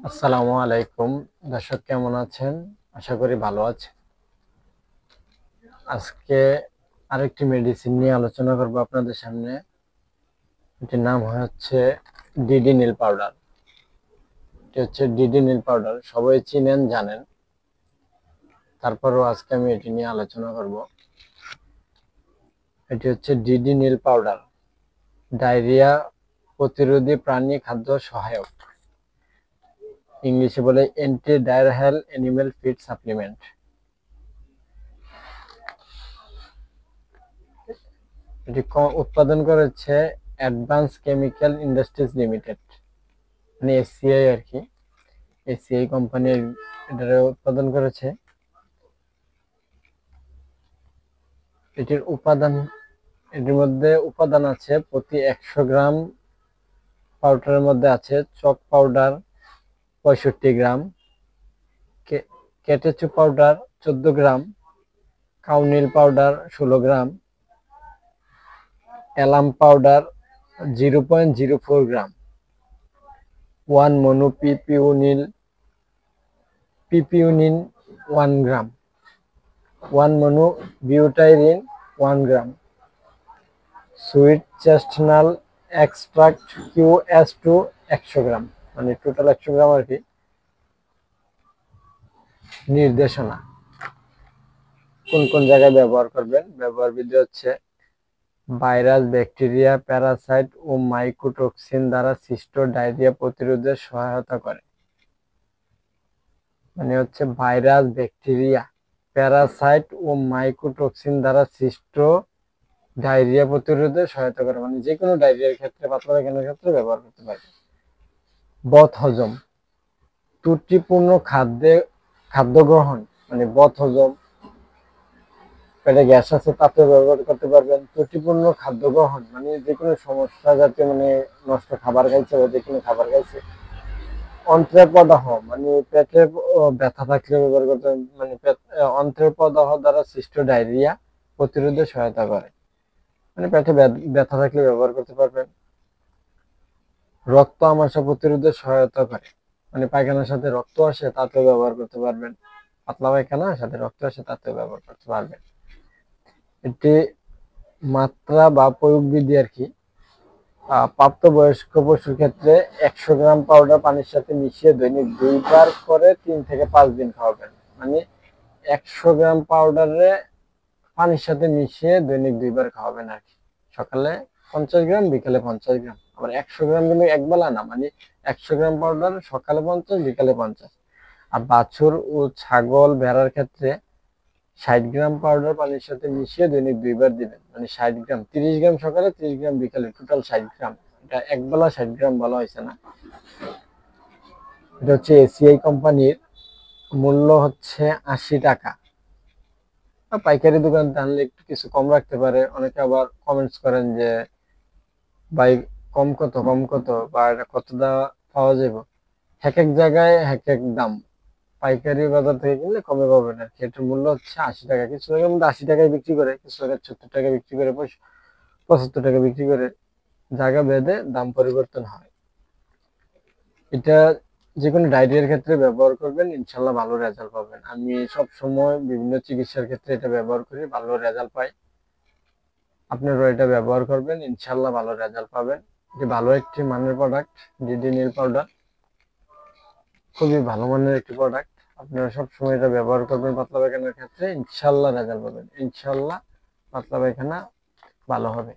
আসসালামু আলাইকুম। দর্শক কেমন আছেন? আশা করি ভালো আছেন। আজকে আরেকটি মেডিসিন নিয়ে আলোচনা করব আপনাদের সামনে। এটির নাম হচ্ছে ডিডি নীল পাউডার। এটি হচ্ছে ডিডি নীল পাউডার, সবাই চিনেন জানেন, তারপরেও আজকে আমি এটি নিয়ে আলোচনা করব। এটি হচ্ছে ডিডি নীল পাউডার, ডায়রিয়া প্রতিরোধী প্রাণী খাদ্য সহায়ক, ইংলিশে বলে অ্যান্টি ডায়ারহাল অ্যানিমেল ফিড সাপ্লিমেন্ট। এটি উৎপাদন করেছে অ্যাডভান্স কেমিক্যাল ইন্ডাস্ট্রিজ লিমিটেড, মানে এসসিআই আর কি। এসসিআই কোম্পানি এটা উৎপাদন করেছে। এটির মধ্যে উপাদান আছে প্রতি 100 গ্রাম পাউডারের মধ্যে আছে চক পাউডার 65 গ্রাম, কেটেচু পাউডার 14 গ্রাম, কাউনিল পাউডার 16 গ্রাম, অ্যালাম পাউডার 0.04 গ্রাম, 1 মনো পিপিউনিন 1 গ্রাম, 1 মনো বিউটাইরিন 1 গ্রাম, সুইট চেস্টনাল এক্সট্রাক্ট QS2 100 গ্রাম, মানে টোটাল 100 গ্রাম আর কি। নির্দেশনা: কোন কোন জায়গায় ব্যবহার করবেন। ব্যবহার বিধি হচ্ছে ভাইরাস, ব্যাকটেরিয়া, প্যারাসাইট ও মাইকোটক্সিন দ্বারা সৃষ্ট ডায়রিয়া প্রতিরোধে সহায়তা করে। মানে হচ্ছে ভাইরাস, ব্যাকটেরিয়া, প্যারাসাইট ও মাইকোটক্সিন দ্বারা সৃষ্ট ডায়রিয়া প্রতিরোধে সহায়তা করে, মানে যে কোনো ডায়রিয়ার ক্ষেত্রে, পাতলা পায়খানার ক্ষেত্রে ব্যবহার করতে পারে। বদ হজম: ত্রুটিপূর্ণ খাদ্য গ্রহণ, মানে বদ হজম, পেটে গ্যাস আছে তাতে ব্যবহার করতে পারবেন। ত্রুটিপূর্ণ খাদ্য গ্রহণ মানে যে কোনো সমস্যা জাতীয়, মানে নষ্ট খাবার খাইছে বা যে কোনো খাবার খাইছে। অন্ত্রের প্রদাহ মানে পেটে ব্যথা থাকলে ব্যবহার করতে, মানে অন্ত্রের প্রদাহ দ্বারা সৃষ্ট ডায়রিয়া প্রতিরোধে সহায়তা করে, মানে পেটে ব্যথা থাকলে ব্যবহার করতে পারবেন। রক্ত আমাশা প্রতিরোধে সহায়তা করে, মানে পায়খানার সাথে রক্ত আসে তাতেও ব্যবহার করতে পারবেন। পাতলা পায়খানার সাথে রক্ত আসে তাতেও ব্যবহার করতে পারবেন। এটি মাত্রা বা প্রয়োগ বিধি আর কি। প্রাপ্তবয়স্ক পশুর ক্ষেত্রে 100 গ্রাম পাউডার পানির সাথে মিশিয়ে দৈনিক 2 বার করে 3 থেকে 5 দিন খাওয়াবেন। মানে 100 গ্রাম পাউডারে পানির সাথে মিশিয়ে দৈনিক 2 বার খাওয়াবেন আর কি। সকালে 50 গ্রাম, বিকালে 50 গ্রাম। আবার 100 গ্রাম কিন্তু একবেলা না, মানে 100 গ্রাম পাউডার সকালে 50, বিকালে 50। আর বাছুর ও ছাগল, ভেড়ার ক্ষেত্রে 60 গ্রাম পাউডার পানির সাথে মিশিয়ে দৈনিক 2 বার দিবেন, মানে 60 গ্রাম, 30 গ্রাম সকালে, 30 গ্রাম বিকালে, টোটাল 60 গ্রাম। এটা একবেলা 60 গ্রাম বলা হয়েছে না। এটা হচ্ছে এসিআই কোম্পানির, মূল্য হচ্ছে 80 টাকা। পাইকারি দোকান আনলে একটু কিছু কম রাখতে পারে। অনেকে আবার কমেন্টস করেন যে ভাই কম কত বা এটা কত দেওয়া পাওয়া যাবে। এক এক জায়গায় এক এক দাম। পাইকারি বাজার থেকে কিনলে কমে পাবেন আর কি। এটার মূল্য হচ্ছে 80 টাকা। কিছু জায়গার মধ্যে 80 টাকায় বিক্রি করে, কিছু জায়গায় 70 টাকা বিক্রি করে, 75 টাকা বিক্রি করে। জায়গা ভেদে দাম পরিবর্তন হয়। এটা যে কোনো ডায়রিয়ার ক্ষেত্রে ব্যবহার করবেন, ইনশাল্লাহ ভালো রেজাল্ট পাবেন। আমি সব সময় বিভিন্ন চিকিৎসার ক্ষেত্রে এটা ব্যবহার করি, ভালো রেজাল্ট পাই। আপনারাও এটা ব্যবহার করবেন, ইনশাল্লাহ ভালো রেজাল্ট পাবেন। এটি ভালো একটি মানের প্রোডাক্ট, ডিডি নীল পাউডার খুবই ভালো মানের একটি প্রোডাক্ট। আপনারা সবসময় এটা ব্যবহার করবেন পাতলা পায়খানার ক্ষেত্রে, ইনশাল্লাহ রেজাল্ট পাবেন। ইনশাল্লাহ পাতলা পায়খানা ভালো হবে।